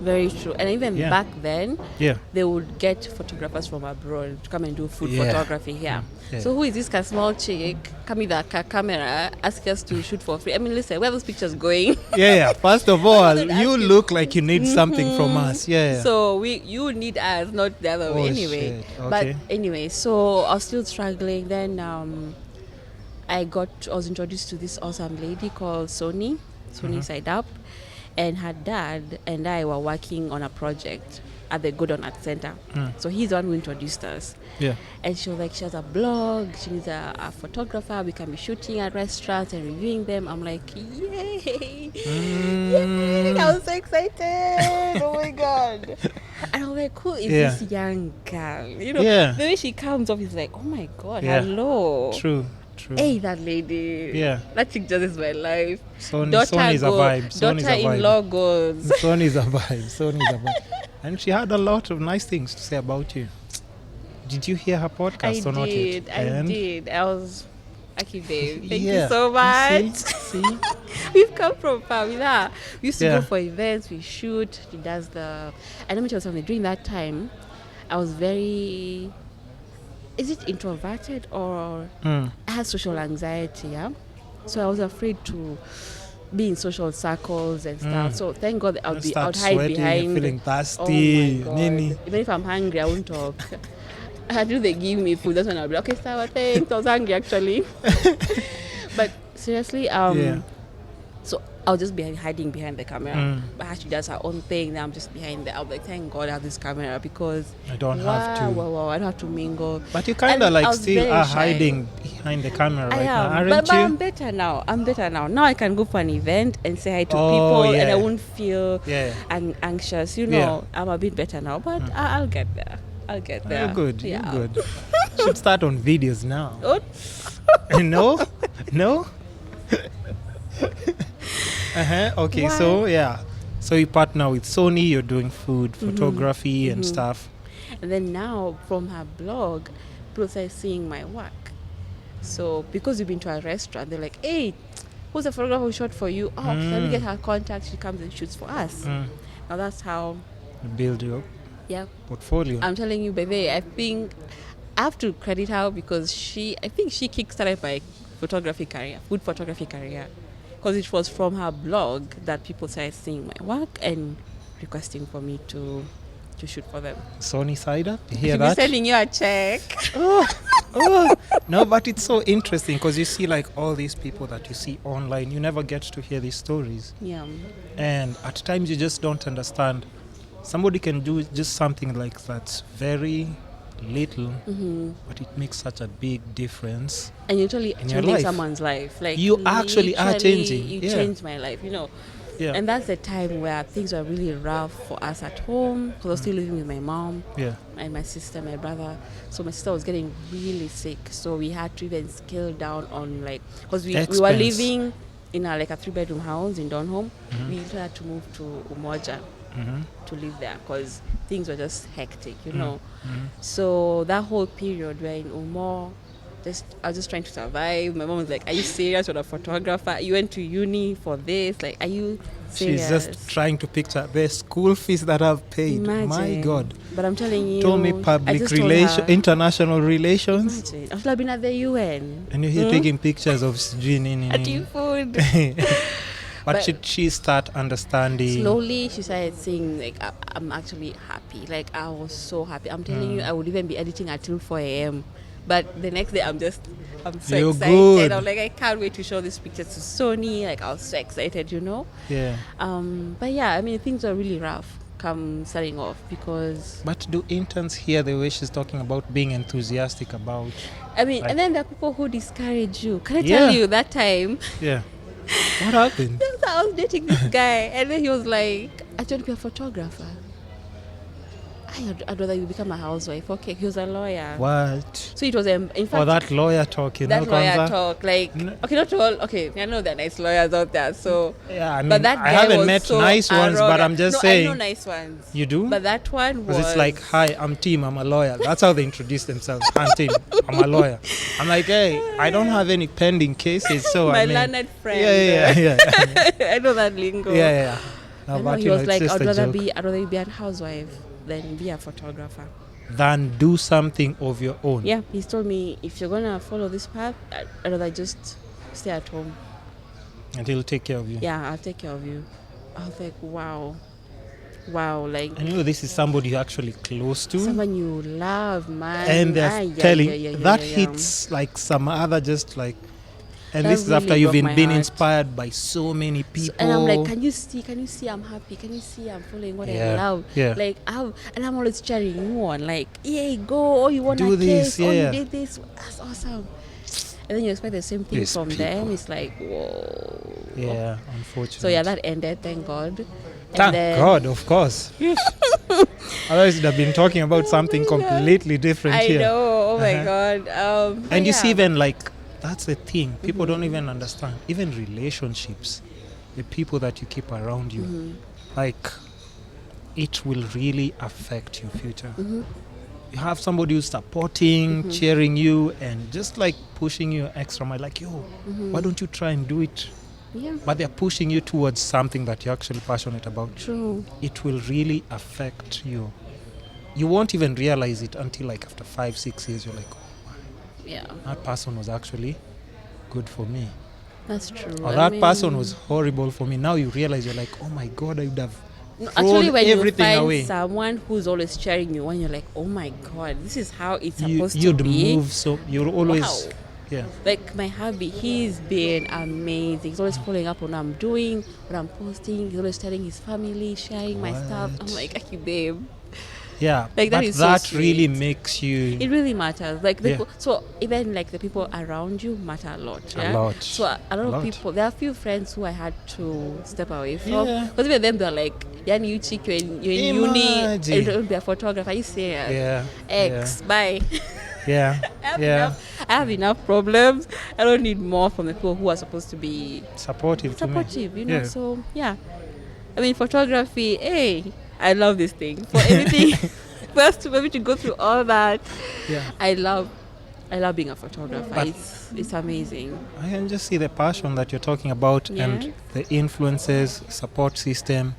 Very true. And even back then, Yeah. they would get photographers from abroad to come and do food Yeah. photography here. Yeah. So who is this small chick coming with a camera, asking us to shoot for free? I mean, listen, where are those pictures going? Yeah. First of all, Don't you ask look like you need something from us. Yeah. So you need us, not the other way. Oh, Anyway, shit. Okay. but anyway, so I was still struggling. Then I was introduced to this awesome lady called SoniSideup, and her dad and I were working on a project at the Good on Art Center. So he's the one who introduced us. Yeah. And she was like, she has a blog, she needs a photographer, we can be shooting at restaurants and reviewing them. I'm like, yay! Yay! I was so excited! Oh my god! And I'm like, who is this young girl? You know, the way she comes off is like, oh my god, hello. True. Hey, that lady. Yeah. That chick just is my life. Sony's a vibe. Daughter-in-law goes. Sony's a vibe. And she had a lot of nice things to say about you. Did you hear her podcast or not yet? I did. I was... Aki babe, thank you Yeah. so much. See? We've come from far with her. We used to go for events, we shoot. She does the... And let me tell you something. During that time, I was very... Is it introverted or... I had social anxiety, yeah? So I was afraid to be in social circles and stuff. So thank God I would hide sweating, behind... feeling thirsty. Oh my God. Even if I'm hungry, I won't talk. Until they give me food, that's when I'll be like, okay, Sarah, thanks. I was hungry actually. But seriously, so I'll just be hiding behind the camera. But she does her own thing. Then I'm just behind there. I'll be like, thank God I have this camera because I don't have to. Wow, I don't have to mingle. But you kind of like still are hiding behind the camera right now, aren't but you? I'm better now. Now I can go for an event and say hi to people and I won't feel anxious. You know, I'm a bit better now, but I'll get there. You're good. Yeah. You're good. Should start on videos now. Oh. No? Okay, so you partner with Sony, you're doing food photography and stuff. And then now from her blog, people start seeing my work. So because we've been to a restaurant, they're like, hey, who's the photographer who shot for you? Oh, can we get her contact? She comes and shoots for us. Now that's how you build your portfolio. I'm telling you, baby, I think I have to credit her because I think she kickstarted my food photography career. Because it was from her blog that people started seeing my work and requesting for me to shoot for them. SoniSideup, you hear She'll that? be sending you a check. No, but it's so interesting because you see like all these people that you see online, you never get to hear these stories. Yeah. And at times you just don't understand. Somebody can do just something like that's very little, but it makes such a big difference. And you're totally changing someone's life. Like you actually are changing. You changed my life, you know. Yeah. And that's the time where things were really rough for us at home because I was still living with my mom and my sister, my brother. So my sister was getting really sick. So we had to even scale down on because we were living in a 3-bedroom house in Donholm. We had to move to Umoja to live there because things were just hectic, you know. So that whole period we're in Umo, I was just trying to survive. My mom was like, are you serious? You're a photographer. You went to uni for this. Like, are you serious? She's just trying to picture the school fees that I've paid. Imagine. My God. But I'm telling you. Told me international relations. Imagine. I should have been at the UN. And you're here taking pictures of eating food. But she start understanding. Slowly, she started saying, I'm actually happy. I was so happy. I'm telling you, I would even be editing until 4 a.m. But the next day, I'm so You're excited. Good. I'm I can't wait to show these pictures to Sony. I was so excited, you know. Yeah. But yeah, I mean, things are really rough starting off because... But do interns hear the way she's talking about being enthusiastic about... I mean, and then there are people who discourage you. Can I tell you that time? Yeah. What happened? I was dating this guy and then he was like, I want to be a photographer. I'd rather you become a housewife. Okay, he was a lawyer. What? So it was, in fact... that lawyer talk, That lawyer talk. Okay, not all... Okay, I know there are nice lawyers out there, so... Yeah, I mean, but that guy I haven't was met so nice ones, but I'm just saying... I know nice ones. You do? But that one was... Because it's like, hi, I'm Tim, I'm a lawyer. That's how they introduce themselves. I'm Tim, I'm a lawyer. I'm like, hey, I don't have any pending cases, so My learned friend. Yeah. I know that lingo. Yeah. No, I know, but he you know, was it's like, just I'd a rather joke. be a housewife than be a photographer. Than do something of your own. Yeah, he's told me, if you're gonna follow this path, I'd rather just stay at home. And he'll take care of you. Yeah, I'll take care of you. I was like, wow, like. And you know, this is somebody you're actually close to. Someone you love, man. And they're telling that hits like some other just like. And that this is really after you've broke been my inspired by so many people. and I'm like, can you see I'm happy? Can you see I'm following what I love? Yeah. Like, and I'm always cheering you on. Like, yeah, go. Oh, you want do a this, case? Oh, you did this. That's awesome. And then you expect the same thing from them. It's like, whoa. Yeah, unfortunately. So yeah, that ended. Thank God. Thank God, of course. Otherwise, you'd have been talking about something completely different I here. know. Oh my God. And you see, even like, that's the thing. People don't even understand. Even relationships, the people that you keep around you, like, it will really affect your future. You have somebody who's supporting, cheering you, and just like pushing you extra mile, like, yo, why don't you try and do it? Yeah. But they're pushing you towards something that you're actually passionate about. True. It will really affect you. You won't even realize it until like after 5-6 years, you're like, yeah, that person was actually good for me. That's true. Or that person was horrible for me. Now you realize, you're like, oh my God, I would have actually, when everything you find away. someone who's always cheering you on, you're like, oh my God, this is how it's supposed to You'd be. move, so you're always, wow. Yeah. Like my hubby, he's been amazing. He's always following up on what I'm doing, what I'm posting. He's always telling his family, sharing my stuff. I'm like, okay, babe. Yeah, like that but is that so really makes you. It really matters. Like so, even like the people around you matter a lot. Yeah? A lot. So a lot of people. There are a few friends who I had to step away from because even them they're like, "Yani you chick, you're in uni, and you don't be a photographer." You say, bye." Yeah. I have enough problems. I don't need more from the people who are supposed to be supportive, you know. So yeah, I mean, photography. Hey, I love this thing. For everything, first to maybe to go through all that. Yeah, I love being a photographer. But it's amazing. I can just see the passion that you're talking about and the influences, support system.